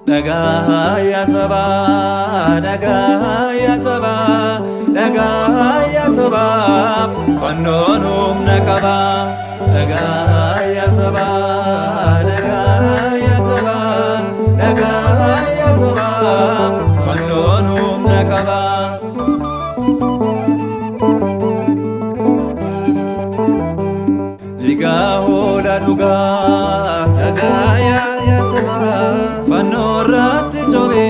Nagaya Saba, Nagaya Saba, Nagaya Saba, Fanonum Nakaba, Nagaya Saba, Nagaya Saba, Nagaya Saba, Fanonum Nakaba. Digahola duga, Nagaya Saba, Fanorati Jobe,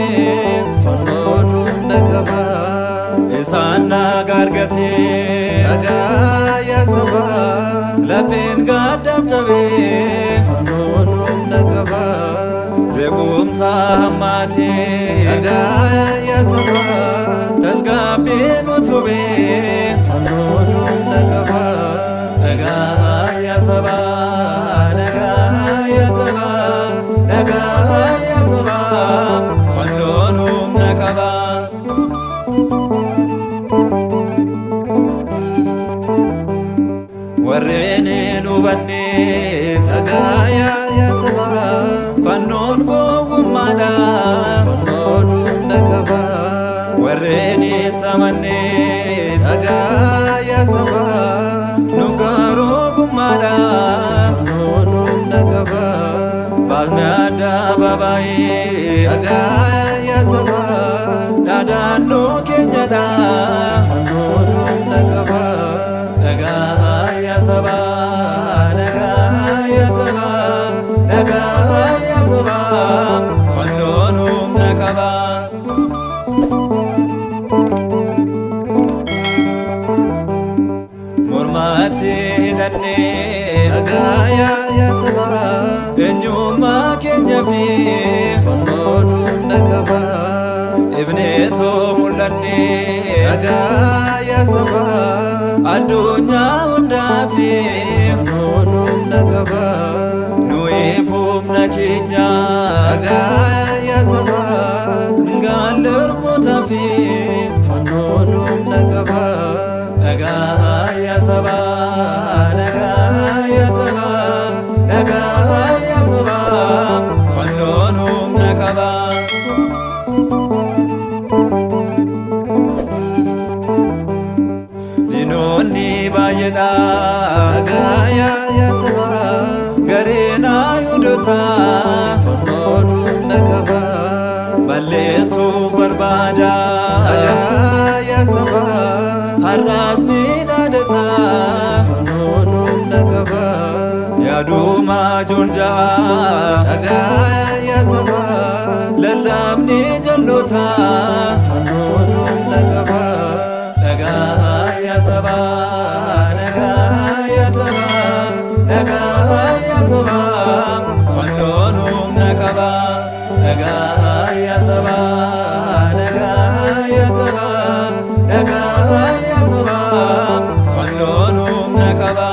Fanonum Nakaba, Isana Gargate, Nagaya Saba, Lapin Gada Jobe, Fanonum Nakaba, Zegum Sahamate, Nagaya Saba, Tasgabe Mutube, Fanonum Nakaba, Nagaya Saba, Nagaya Saba, Nagaya Saba, Fanonum Nakaba. Warrene nubanne, Nagaya Saba, Fanon gowumada, Fanonum Nakaba, warrene tamanne, Nagaya Saba, nugaro gumada, Fanonum Nakaba, Bagnada babae, Nagaya Saba, Dadano kenyada, Fanonum Nakaba, Nagaya Saba, Nagaya Saba, Nagaya Saba, Fanonum Nakaba. Murmati hidhanne, Nagaya Saba, eenyummaa keenya fi Fanonum Nakaba, ifneetoo mul'anne, Nagaya Saba, addunyaa hundaa fi Fanonum Nakaba, nuyi humna keenya, Nagaya Saba, gaalirmoota fi Fanonum Nakaba, Nagaya Saba, Nagaya Saba, Nagaya Saba, Fanonum Nakaba. Dinoonni baay'eedha, Nagaya Saba, gareena Yihuudoota, Fanonum Nakaba, balleessuuf barbaada, Nagaya Saba, har'aas ni dhaadata, Fanonum Nakaba, yaaduma joonjaa, Nagaya Saba, lallabni jalloota, Fanonum Nakaba, Nagaya Saba, Nagaya Saba, Nagaya Saba, Fanonum Nakaba, Nagaya Saba, Nagaya Saba, Nagaya Saba, Fanonum Nakaba.